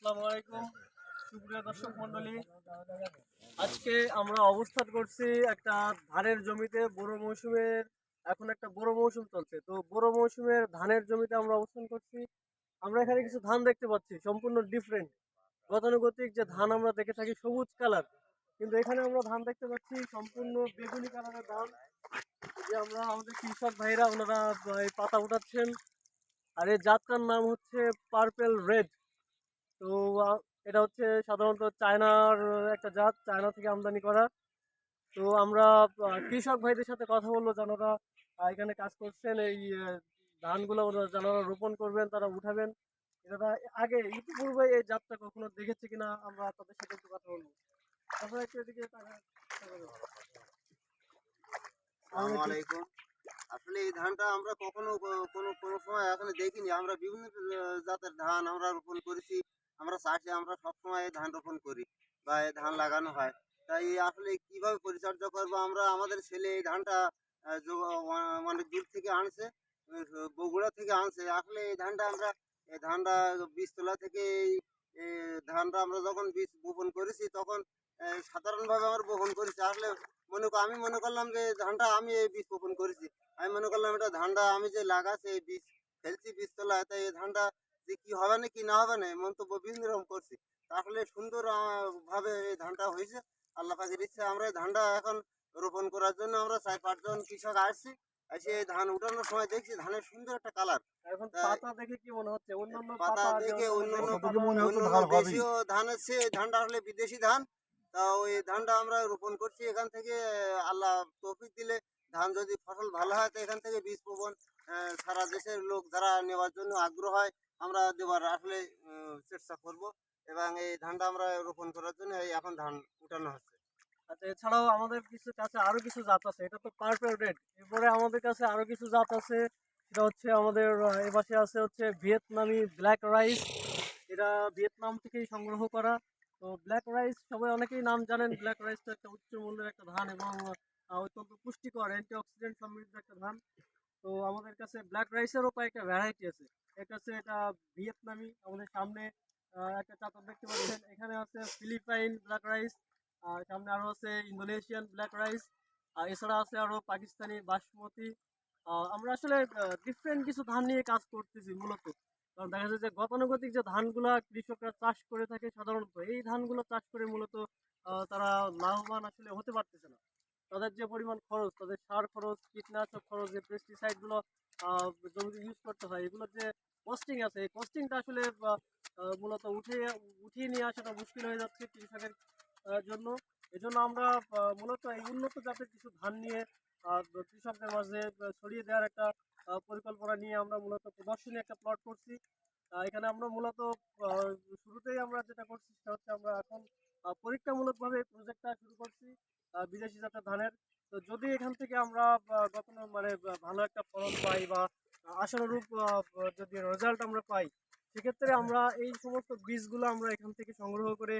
আসসালামু আলাইকুম সুপ্রিয় দর্শক মণ্ডলী, আজকে আমরা অবস্থান করছি একটা ধানের জমিতে। বোরো মৌসুমের এখন একটা বোরো মৌসুম চলছে, তো বোরো মৌসুমের ধানের জমিতে আমরা অবস্থান করছি। আমরা এখানে কিছু ধান দেখতে পাচ্ছি সম্পূর্ণ ডিফারেন্ট। গতানুগতিক যে ধান আমরা দেখে থাকি সবুজ কালার, কিন্তু এখানে আমরা ধান দেখতে পাচ্ছি সম্পূর্ণ বেগুনি কালারের ধান। যে আমরা আমাদের কৃষক ভাইরা ওনারা এই পাতা উঠাচ্ছেন, আর এই জাতটার নাম হচ্ছে পার্পেল রেড। তো এটা হচ্ছে সাধারণত চায়নার একটা জাত, চায়না থেকে আমদানি করা। তো আমরা কৃষক ভাইদের সাথে কথা বলবো, যারা এখানে কাজ করছেন এই ধানগুলো যারা রোপণ করবেন, তারা উঠাবেন। এরা আগে ইতিপূর্বে এই জাতটা কখনো দেখেছে কিনা আমরা তাদের সাথে একটু কথা বলবো। তারপরে একটু এদিকে আসসালামু আলাইকুম। আসলে এই ধানটা আমরা কখনো কোনো সময় এখনো দেখিনি। আমরা বিভিন্ন জাতের ধান আমরা রোপণ করেছি। আমরা চাষি, আমরা সবসময় এই ধান রোপণ করি বা এই ধান লাগানো হয়। তাই আসলে কিভাবে পরিচর্যা করবো, আমরা আমাদের ছেলে এই ধানটা অনেক দূর থেকে আনছে, বগুড়া থেকে আনছে। আসলে এই ধানটা বীজতলা থেকে এই ধানটা আমরা যখন বীজ বপন করেছি তখন সাধারণভাবে আমরা বপন করেছি। আসলে আমি মনে করলাম যে ধানটা আমি এই বীজ বপন করেছি। আমি মনে করলাম এটা ধানটা আমি যে লাগাচ্ছি এই বীজ ফেলছি বীজতলায়, তাই এই ধানটা যে কি হবে না কি না হবে না মন্তব্য বিভিন্ন রকম করছি। আসলে সুন্দর ভাবে এই ধানটা হয়েছে। আল্লাহ পাকের ইচ্ছে আমরা এই ধানটা এখন রোপণ করার জন্য আমরা 4-5 জন কৃষক আসছি। এসে এই ধান উঠানোর সময় দেখছি ধানের সুন্দর একটা কালার। এখন পাতা দেখে কি মনে হচ্ছে? অন্যান্য পাতা দেখে অন্যান্য দেশীয় ধান আছে, এই ধানটা আসলে বিদেশি ধান। তা ওই ধানটা আমরা রোপণ করছি এখান থেকে। আল্লাহ তৌফিক দিলে ধান যদি ফসল ভালো হয় তো এখান থেকে বীজ বপন সারা দেশের লোক যারা নেওয়ার জন্য আগ্রহ হয় আমরা দেওয়ার আসলে চেষ্টা করব। এবং এই ধানটা আমরা রোপণ করার জন্য এখন ধান উঠানো হচ্ছে। আচ্ছা, এছাড়াও আমাদের কিছু কাছে আরো কিছু জাত আছে। এটা তো পার্পল রেড। এরপরে আমাদের কাছে আরো কিছু জাত আছে। সেটা হচ্ছে আমাদের এপাশে আছে হচ্ছে ভিয়েতনামি ব্ল্যাক রাইস। এটা ভিয়েতনাম থেকেই সংগ্রহ করা। তো ব্ল্যাক রাইস সবাই অনেকেই নাম জানেন। ব্ল্যাক রাইসটা একটা উচ্চ মূল্যের একটা ধান এবং অত্যন্ত পুষ্টিকর অ্যান্টিঅক্সিডেন্ট সমৃদ্ধ একটা ধান। তো আমাদের কাছে ব্ল্যাক রাইসেরও কয়েকটা ভ্যারাইটি আছে। এটা ভিয়েতনামি। আমাদের সামনে একটা চাদর দেখতে পাচ্ছেন, এখানে আছে ফিলিপাইন ব্ল্যাক রাইস। আর সামনে আরো আছে ইন্দোনেশিয়ান ব্ল্যাক রাইস। আর এছাড়া আছে আরো পাকিস্তানি বাসমতি। আমরা আসলে ডিফারেন্ট কিছু ধান নিয়ে কাজ করতেছি মূলত। কারণ দেখা যায় যে গতানুগতিক যে ধানগুলা কৃষকরা চাষ করে থাকে, সাধারণত এই ধানগুলো চাষ করে মূলত তারা লাভবান আসলে হতে পারতেছে না। তাদের যে পরিমাণ খরচ, তাদের সার খরচ, কীটনাশক খরচ, যে পেস্টিসাইডগুলো জমিতে ইউজ করতে হয়, এগুলোর যে কস্টিং আছে, এই কস্টিংটা আসলে মূলত উঠিয়ে নিয়ে আসাটা মুশকিল হয়ে যাচ্ছে কৃষকের জন্য। এজন্য আমরা মূলত এই উন্নত জাতের কিছু ধান নিয়ে কৃষকদের মাঝে ছড়িয়ে দেওয়ার একটা পরিকল্পনা নিয়ে আমরা মূলত প্রদর্শনী একটা প্লট করছি। এখানে আমরা মূলত শুরুতেই আমরা যেটা করছি সেটা হচ্ছে আমরা এখন পরীক্ষামূলকভাবে প্রজেক্টটা শুরু করছি বিদেশি জাতের ধানের। তো যদি এখান থেকে আমরা ভালো একটা ফলন পাই বা আশানুরূপ যদি রেজাল্ট আমরা পাই, সেক্ষেত্রে আমরা এই সমস্ত বীজগুলো আমরা এখান থেকে সংগ্রহ করে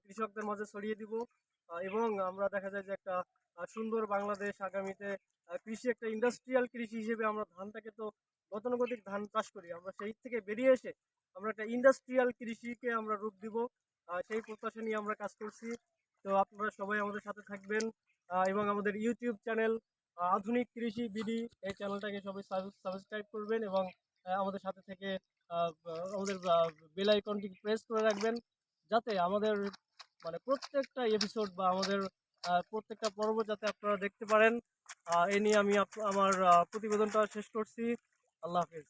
কৃষকদের মাঝে ছড়িয়ে দিব। এবং আমরা দেখা যায় যে একটা সুন্দর বাংলাদেশ আগামীতে কৃষি একটা ইন্ডাস্ট্রিয়াল কৃষি হিসেবে আমরা ধানটাকে তো গতানুগতিক ধান চাষ করি, আমরা সেই থেকে বেরিয়ে এসে আমরা একটা ইন্ডাস্ট্রিয়াল কৃষিকে আমরা রূপ দিব। সেই প্রত্যাশা নিয়ে আমরা কাজ করছি। তো আপনারা সবাই আমাদের সাথে থাকবেন এবং আমাদের ইউটিউব চ্যানেল আধুনিক কৃষি বিডি, এই চ্যানেলটাকে সবাই সাবস্ক্রাইব করবেন এবং আমাদের সাথে থেকে আমাদের বেল আইকনটি প্রেস করে রাখবেন, যাতে আমাদের প্রত্যেকটা এপিসোড বা আমাদের প্রত্যেকটা পর্ব যাতে আপনারা দেখতে পারেন। এই নিয়ে আমি আমার প্রতিবেদনটা শেষ করছি। আল্লাহ হাফিজ।